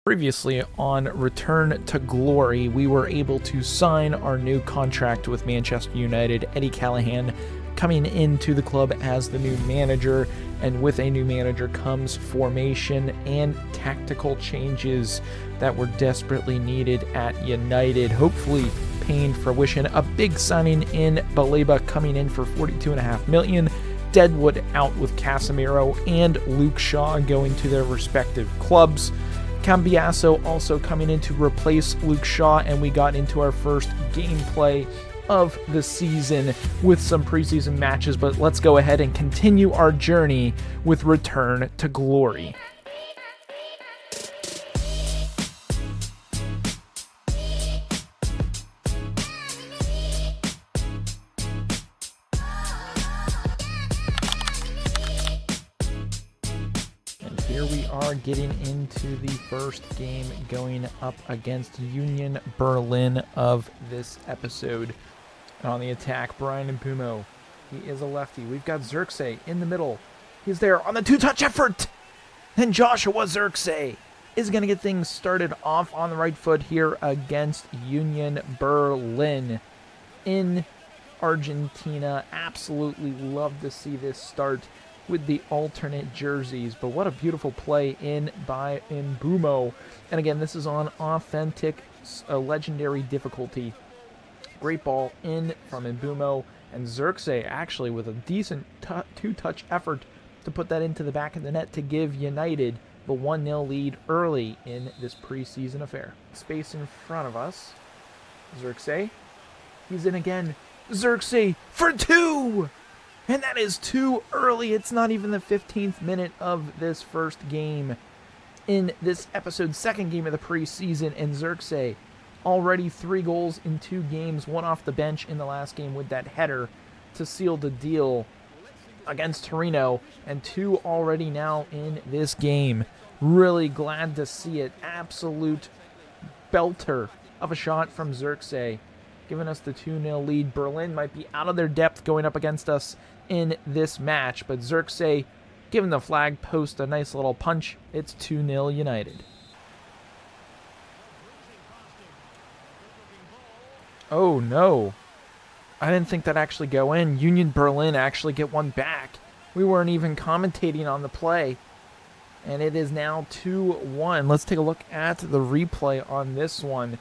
Previously on Return to Glory, we were able to sign our new contract with Manchester United. Eddie Callahan coming into the club as the new manager, and with a new manager comes formation and tactical changes that were desperately needed at United, hopefully paying fruition. A big signing in Baleba coming in for $42.5 million. Deadwood out with Casemiro and Luke Shaw going to their respective clubs. Cambiasso also coming in to replace Luke Shaw, and we got into our first gameplay of the season with some preseason matches, but let's go ahead and continue our journey with Return to Glory. Here we are getting into the first game going up against Union Berlin of this episode. And on the attack, Brian Mbumo. He is a lefty. We've got Zirkzee in the middle. He's there on the two-touch effort. Then Joshua Zirkzee is going to get things started off on the right foot here against Union Berlin in Argentina. Absolutely love to see this start with the alternate jerseys, but what a beautiful play in by Mbumo. And again, this is on authentic, legendary difficulty. Great ball in from Mbumo, and Zirkzee actually with a decent two-touch effort to put that into the back of the net to give United the 1-0 lead early in this preseason affair. Space in front of us. Zirkzee. He's in again. Zirkzee for two! And that is too early. It's not even the 15th minute of this first game in this episode's second game of the preseason. And Zirkzee already 3 goals in 2 games, one off the bench in the last game with that header to seal the deal against Torino, and 2 already now in this game. Really glad to see it. Absolute belter of a shot from Zirkzee, giving us the 2-0 lead. Berlin might be out of their depth going up against us in this match, but Zirkzee giving the flag post a nice little punch. It's 2-0 United. Oh no, I didn't think that'd actually go in. Union Berlin actually get one back. We weren't even commentating on the play, and it is now 2-1. Let's take a look at the replay on this one.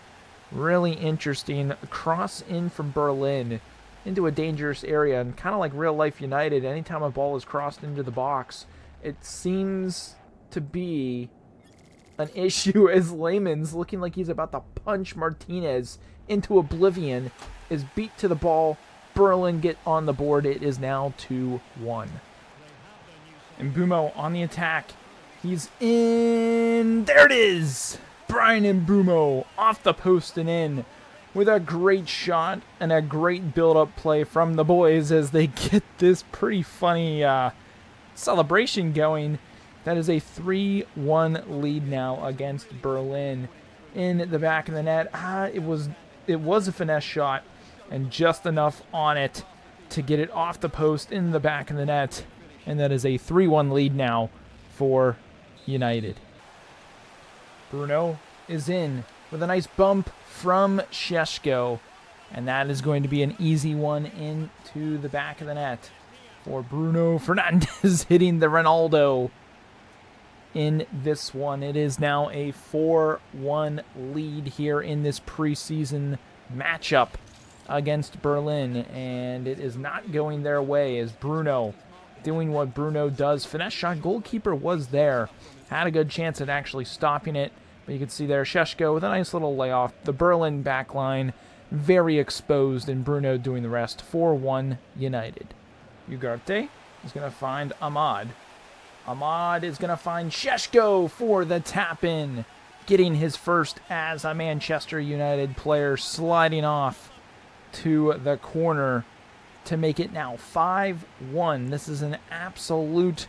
Really interesting. Cross in from Berlin into a dangerous area, and kind of like real life United, anytime a ball is crossed into the box, it seems to be an issue as Lehmann's looking like he's about to punch Martinez into oblivion, is beat to the ball. Berlin get on the board. It is now 2-1. Mbumo on the attack. He's in. There it is. Brian Mbumo off the post and in with a great shot and a great build-up play from the boys as they get this pretty funny celebration going. That is a 3-1 lead now against Berlin. In the back of the net, it was a finesse shot and just enough on it to get it off the post in the back of the net, and that is a 3-1 lead now for United. Bruno is in with a nice bump from Šeško, and that is going to be an easy one into the back of the net for Bruno Fernandes hitting the Ronaldo in this one. It is now a 4-1 lead here in this preseason matchup against Berlin, and it is not going their way as Bruno doing what Bruno does. Finesse shot, goalkeeper was there, had a good chance at actually stopping it, but you can see there Šeško with a nice little layoff. The Berlin backline very exposed, and Bruno doing the rest. 4-1 United. Ugarte is going to find Ahmad. Ahmad is going to find Šeško for the tap-in, getting his first as a Manchester United player, sliding off to the corner to make it now 5-1. This is an absolute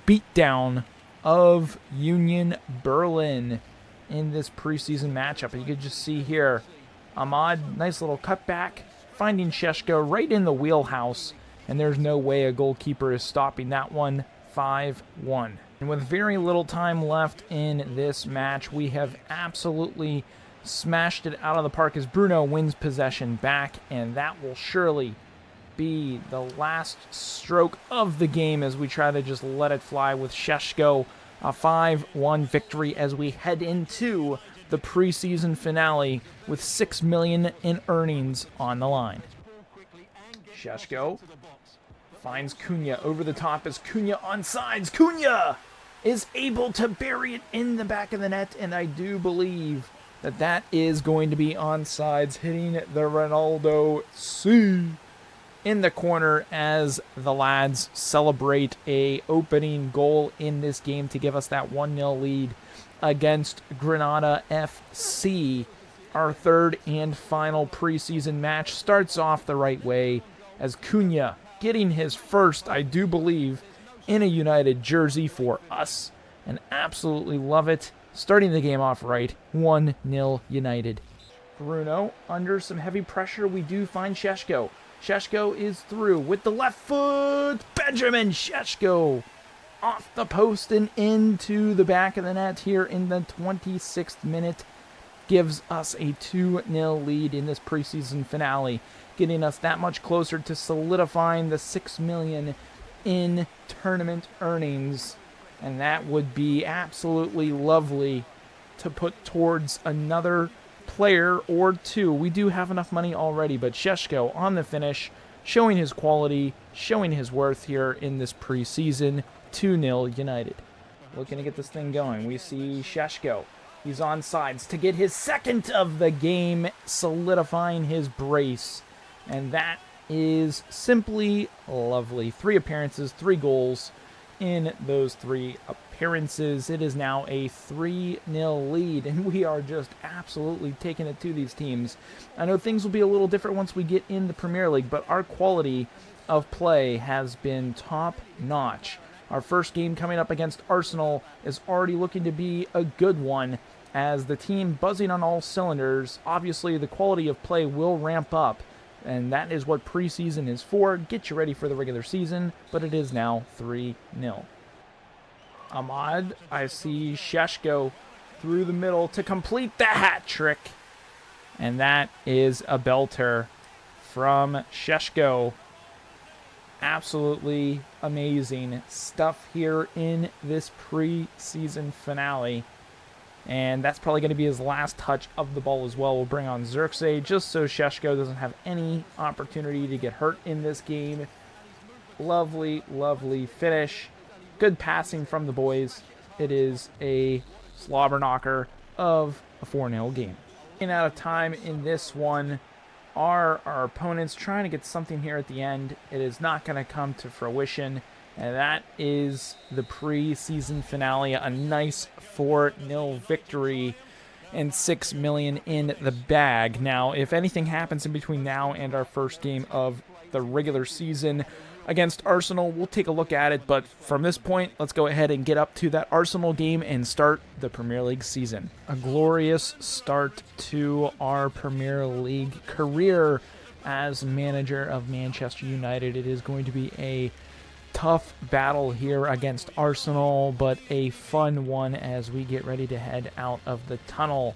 beatdown of Union Berlin in this preseason matchup. You could just see here, Ahmad, nice little cutback, finding Šeško right in the wheelhouse, and there's no way a goalkeeper is stopping that one. 5-1. And with very little time left in this match, we have absolutely smashed it out of the park as Bruno wins possession back, and that will surely be the last stroke of the game as we try to just let it fly with Šeško. A 5-1 victory as we head into the preseason finale with $6 million in earnings on the line. Šeško finds Cunha over the top as Cunha onside. Cunha is able to bury it in the back of the net, and I do believe that is going to be onside, hitting the Ronaldo C in the corner as the lads celebrate a opening goal in this game to give us that 1-0 lead against Granada FC. Our third and final preseason match starts off the right way as Cunha getting his first, I do believe, in a United jersey for us, and absolutely love it. Starting the game off right, 1-0 United. Bruno under some heavy pressure. We do find Šeško. Šeško is through with the left foot. Benjamin Šeško off the post and into the back of the net here in the 26th minute. Gives us a 2-0 lead in this preseason finale, getting us that much closer to solidifying the $6 million in tournament earnings. And that would be absolutely lovely to put towards another player or two. We do have enough money already, but Šeško on the finish, showing his quality, showing his worth here in this preseason. 2-0 United. Looking to get this thing going. We see Šeško. He's on sides to get his second of the game, solidifying his brace. And that is simply lovely. 3 appearances, 3 goals in those 3 appearances. It is now a 3-0 lead, and we are just absolutely taking it to these teams. I know things will be a little different once we get in the Premier League, but our quality of play has been top-notch. Our first game coming up against Arsenal is already looking to be a good one, as the team buzzing on all cylinders. Obviously, the quality of play will ramp up, and that is what preseason is for. Get you ready for the regular season, but it is now 3-0. Ahmad, I see Šeško through the middle to complete the hat trick. And that is a belter from Šeško. Absolutely amazing stuff here in this preseason finale. And that's probably going to be his last touch of the ball as well. We'll bring on Xerxes just so Šeško doesn't have any opportunity to get hurt in this game. Lovely, lovely finish. Good passing from the boys. It is a slobber knocker of a 4-0 game. Getting out of time in this one are our opponents trying to get something here at the end. It is not going to come to fruition. And that is the preseason finale, a nice 4-0 victory and $6 million in the bag. Now, if anything happens in between now and our first game of the regular season against Arsenal, we'll take a look at it. But from this point, let's go ahead and get up to that Arsenal game and start the Premier League season. A glorious start to our Premier League career as manager of Manchester United. It is going to be a tough battle here against Arsenal, but a fun one as we get ready to head out of the tunnel.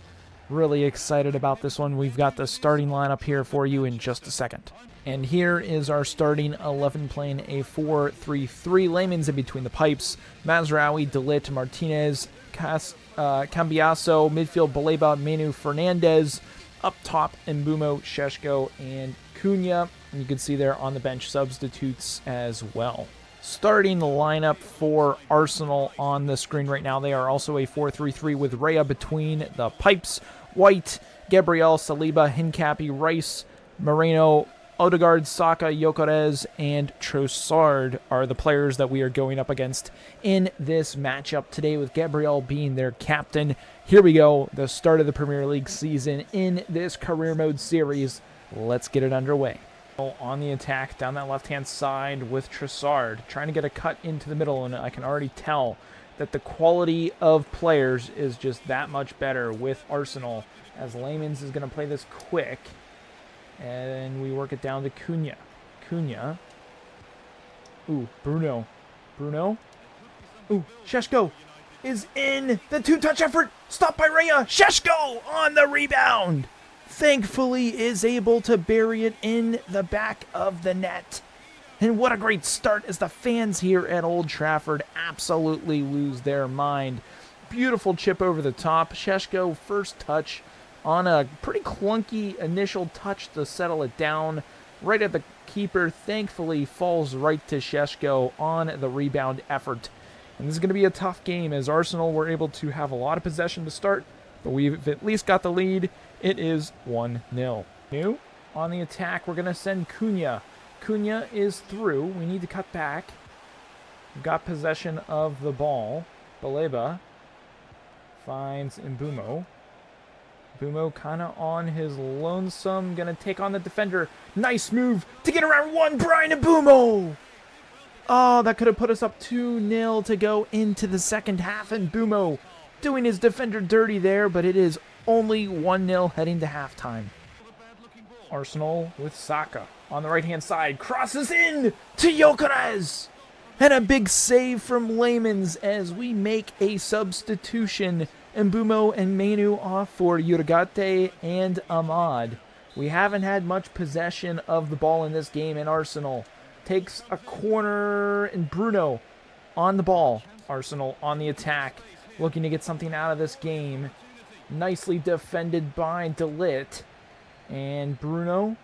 Really excited about this one. We've got the starting lineup here for you in just a second. And here is our starting 11 playing a 4-3-3. Layman's in between the pipes. Mazraoui, De Ligt, Martinez, Cambiaso, midfield Baleba, Manu, Fernandez. Up top, Mbeumo, Šeško, and Cunha. And you can see there on the bench substitutes as well. Starting the lineup for Arsenal on the screen right now. They are also a 4-3-3 with Raya between the pipes. White, Gabriel, Saliba, Hincapi, Rice, Moreno, Odegaard, Saka, Gyökeres, and Trossard are the players that we are going up against in this matchup today, with Gabriel being their captain. Here we go, the start of the Premier League season in this career mode series. Let's get it underway. On the attack down that left-hand side with Trossard, trying to get a cut into the middle, and I can already tell that the quality of players is just that much better with Arsenal, as Layman's is going to play this quick, and we work it down to Cunha. Ooh, Bruno. Ooh, Sheshko is in the two-touch effort. Stopped by Raya. Sheshko on the rebound. Thankfully is able to bury it in the back of the net. And what a great start as the fans here at Old Trafford absolutely lose their mind. Beautiful chip over the top. Sheshko first touch on a pretty clunky initial touch to settle it down. Right at the keeper, thankfully falls right to Sheshko on the rebound effort. And this is going to be a tough game as Arsenal were able to have a lot of possession to start, but we've at least got the lead. It is 1-0. New on the attack, we're going to send Cunha. Cunha is through. We need to cut back. We've got possession of the ball. Baleba finds Mbumo. Mbumo kind of on his lonesome. Going to take on the defender. Nice move to get around one. Brian Mbumo. Oh, that could have put us up 2-0 to go into the second half. And Mbumo doing his defender dirty there, but it is only 1-0 heading to halftime. Arsenal with Saka on the right-hand side. Crosses in to Gyökeres. And a big save from Lemans as we make a substitution. Mbumo and Menu off for Urgate and Ahmad. We haven't had much possession of the ball in this game, and Arsenal takes a corner, and Bruno on the ball. Arsenal on the attack, looking to get something out of this game. Nicely defended by De Ligt. And Bruno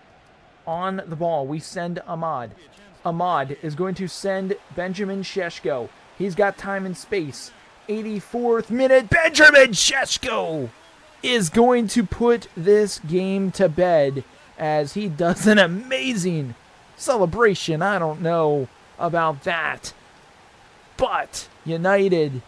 on the ball. We send Ahmad. Ahmad is going to send Benjamin Sheshko. He's got time and space. 84th minute. Benjamin Sheshko is going to put this game to bed as he does an amazing celebration. I don't know about that. But United,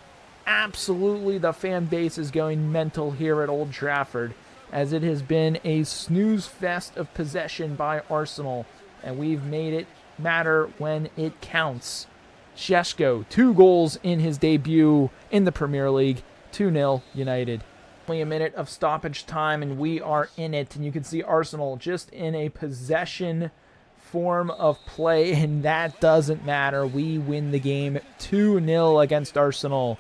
absolutely the fan base is going mental here at Old Trafford, as it has been a snooze fest of possession by Arsenal, and we've made it matter when it counts. Sheshko, 2 goals in his debut in the Premier League, 2-0 United. Only a minute of stoppage time, and we are in it, and you can see Arsenal just in a possession form of play, and that doesn't matter. We win the game 2-0 against Arsenal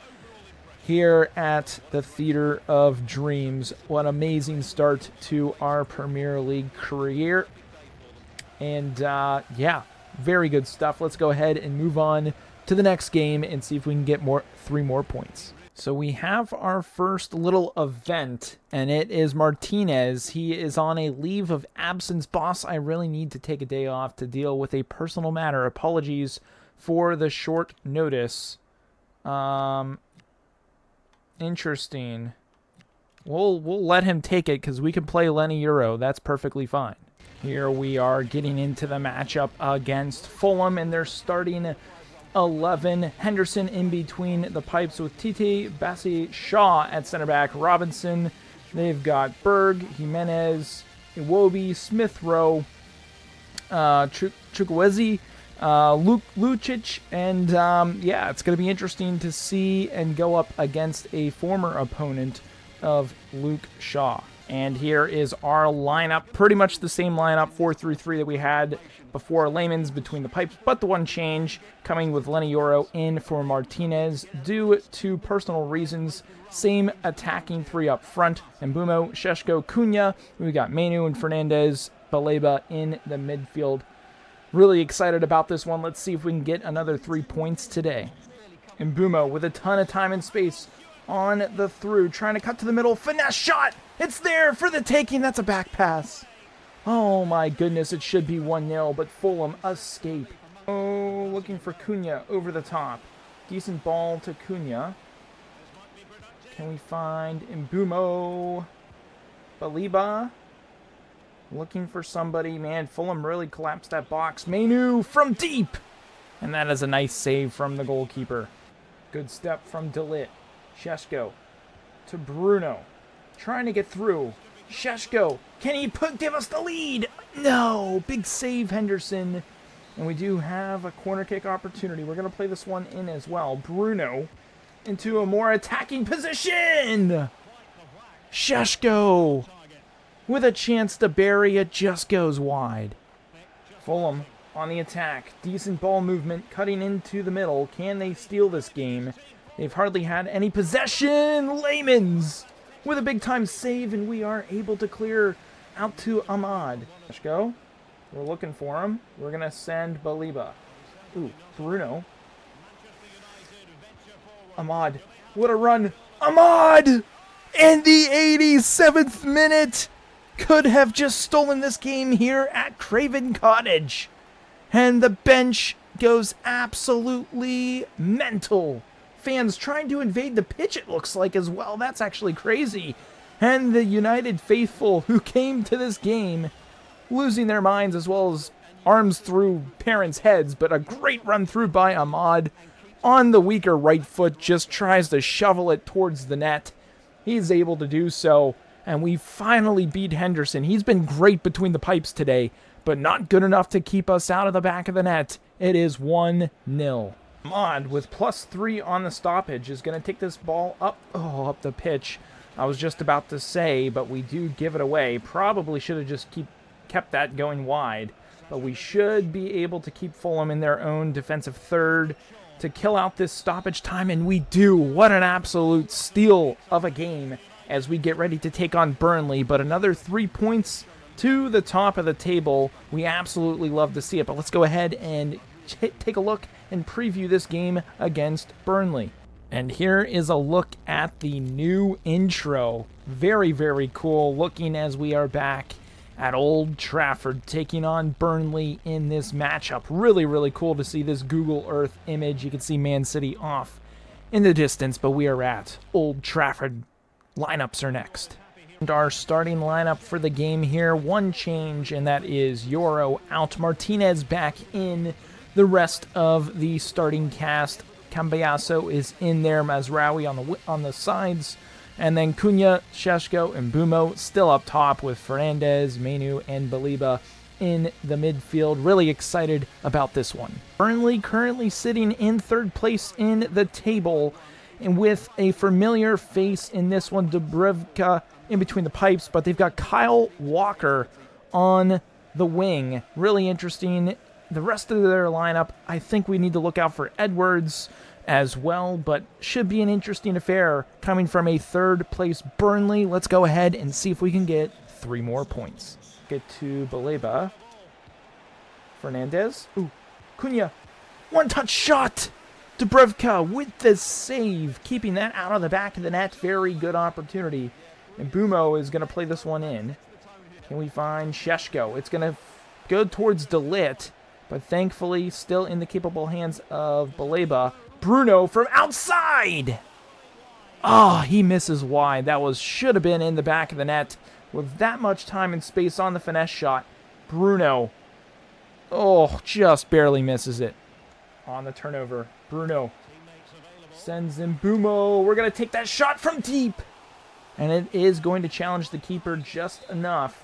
here at the Theatre of Dreams. What an amazing start to our Premier League career. And yeah, very good stuff. Let's go ahead and move on to the next game and see if we can get 3 more points. So we have our first little event, and it is Martinez. He is on a leave of absence. Boss, I really need to take a day off to deal with a personal matter. Apologies for the short notice. Interesting. We'll let him take it because we can play Lenny Euro. That's perfectly fine. Here we are getting into the matchup against Fulham, and they're starting 11. Henderson in between the pipes with Tite, Bassi, Shaw at center back, Robinson. They've got Berg, Jimenez, Iwobi, Smith Rowe, Chukwueze, Lucic, and yeah, it's going to be interesting to see and go up against a former opponent of Luke Shaw. And here is our lineup, pretty much the same lineup, 4-3-3 that we had before. Lemans between the pipes, but the one change coming with Lenny Euro in for Martinez due to personal reasons. Same attacking 3 up front, Mbumo, Sheshko, Cunha. We got Menu and Fernandez, Baleba in the midfield. Really excited about this one. Let's see if we can get another 3 points today. Mbumo with a ton of time and space on the through, trying to cut to the middle. Finesse shot! It's there for the taking. That's a back pass. Oh my goodness, it should be 1-0, but Fulham escape. Oh, looking for Cunha over the top. Decent ball to Cunha. Can we find Mbumo? Baleba? Looking for somebody. Man, Fulham really collapsed that box. Menu from deep! And that is a nice save from the goalkeeper. Good step from De Ligt. Sheshko to Bruno. Trying to get through. Sheshko, can he give us the lead? No! Big save, Henderson. And we do have a corner kick opportunity. We're going to play this one in as well. Bruno into a more attacking position! Sheshko with a chance to bury it, just goes wide. Fulham on the attack. Decent ball movement, cutting into the middle. Can they steal this game? They've hardly had any possession. Layman's with a big-time save, and we are able to clear out to Ahmad. Let's go. We're looking for him. We're going to send Baliba. Ooh, Bruno. Ahmad. What a run. Ahmad! In the 87th minute! Could have just stolen this game here at Craven Cottage. And the bench goes absolutely mental. Fans trying to invade the pitch, it looks like, as well. That's actually crazy. And the United faithful who came to this game losing their minds, as well as arms through parents' heads. But a great run through by Ahmad on the weaker right foot, just tries to shovel it towards the net. He's able to do so, and we finally beat Henderson. He's been great between the pipes today, but not good enough to keep us out of the back of the net. It is 1-0. Ahmad, with +3 on the stoppage, is going to take this ball up the pitch. I was just about to say, but we do give it away. Probably should have just kept that going wide, but we should be able to keep Fulham in their own defensive third to kill out this stoppage time, and we do. What an absolute steal of a game as we get ready to take on Burnley, but another 3 points to the top of the table. We absolutely love to see it, but let's go ahead and take a look and preview this game against Burnley. And here is a look at the new intro. Very, very cool looking as we are back at Old Trafford taking on Burnley in this matchup. Really, really cool to see this Google Earth image. You can see Man City off in the distance, but we are at Old Trafford. Lineups are next. And our starting lineup for the game here, one change, and that is Yoro out, Martinez back in. The rest of the starting cast, Cambiaso is in there, Mazraoui on the sides, and then Cunha, Šeško, and Bumo still up top with Fernandez, Menu, and Baliba in the midfield. Really excited about this one. Burnley currently sitting in third place in the table, and with a familiar face in this one, Dubravka in between the pipes, but they've got Kyle Walker on the wing. Really interesting. The rest of their lineup, I think we need to look out for Edwards as well, but should be an interesting affair coming from a third place Burnley. Let's go ahead and see if we can get 3 more points. Get to Baleba. Fernandez. Ooh, Cunha. One-touch shot. Dubravka with the save, keeping that out of the back of the net. Very good opportunity. And Bumo is going to play this one in. Can we find Šeško? It's going to go towards Delit, but thankfully still in the capable hands of Baleba. Bruno from outside! Oh, he misses wide. That should have been in the back of the net. With that much time and space on the finesse shot, Bruno, just barely misses it. On the turnover, Bruno sends in Bumo. We're going to take that shot from deep. And it is going to challenge the keeper just enough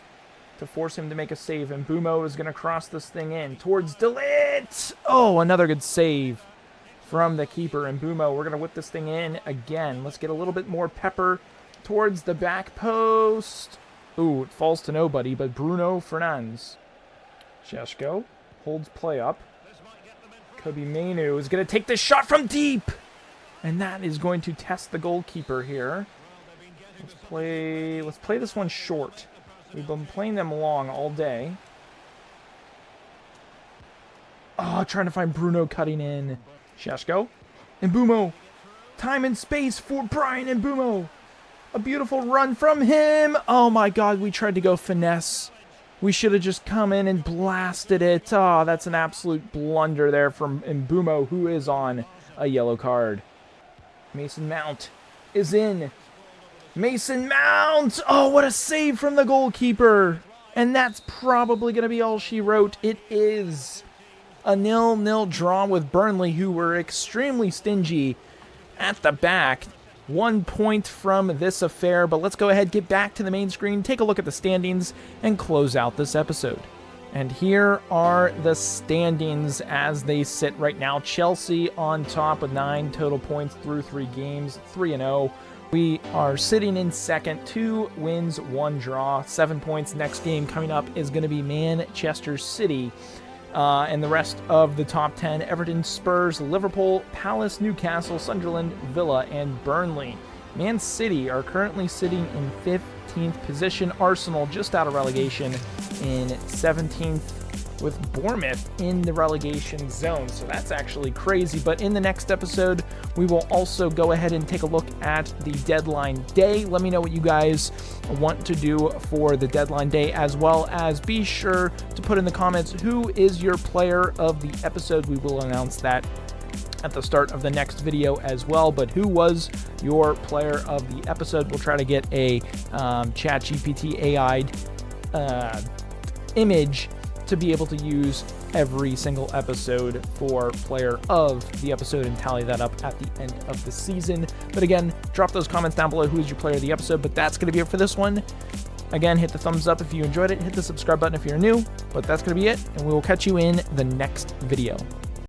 to force him to make a save. And Bumo is going to cross this thing in towards Delit. Oh, another good save from the keeper. And Bumo, we're going to whip this thing in again. Let's get a little bit more pepper towards the back post. Ooh, it falls to nobody but Bruno Fernandes. Šeško holds play up. Kobe Mainu is going to take this shot from deep. And that is going to test the goalkeeper here. Let's play this one short. We've been playing them long all day. Oh, trying to find Bruno cutting in. Šeško and Bumo. Time and space for Brian and Bumo. A beautiful run from him. Oh my God, we tried to go finesse. We should have just come in and blasted it. Oh, that's an absolute blunder there from Mbumo, who is on a yellow card. Mason Mount is in. Mason Mount! Oh, what a save from the goalkeeper. And that's probably going to be all she wrote. It is a 0-0 draw with Burnley, who were extremely stingy at the back. 1 point from this affair, but let's go ahead, get back to the main screen, take a look at the standings, and close out this episode. And here are the standings as they sit right now. Chelsea on top with 9 total points through 3 games, 3-0. We are sitting in second, 2 wins, 1 draw, 7 points. Next game coming up is going to be Manchester City. And the rest of the top 10, Everton, Spurs, Liverpool, Palace, Newcastle, Sunderland, Villa, and Burnley. Man City are currently sitting in 15th position. Arsenal just out of relegation in 17th, with Bournemouth in the relegation zone. So that's actually crazy. But in the next episode, we will also go ahead and take a look at the deadline day. Let me know what you guys want to do for the deadline day, as well as be sure to put in the comments who is your player of the episode. We will announce that at the start of the next video as well. But who was your player of the episode? We'll try to get a ChatGPT AI'd image to be able to use every single episode for player of the episode and tally that up at the end of the season. But again, drop those comments down below who is your player of the episode. But that's going to be it for this one. Again, hit the thumbs up if you enjoyed it, hit the subscribe button if you're new, but that's going to be it, and we will catch you in the next video.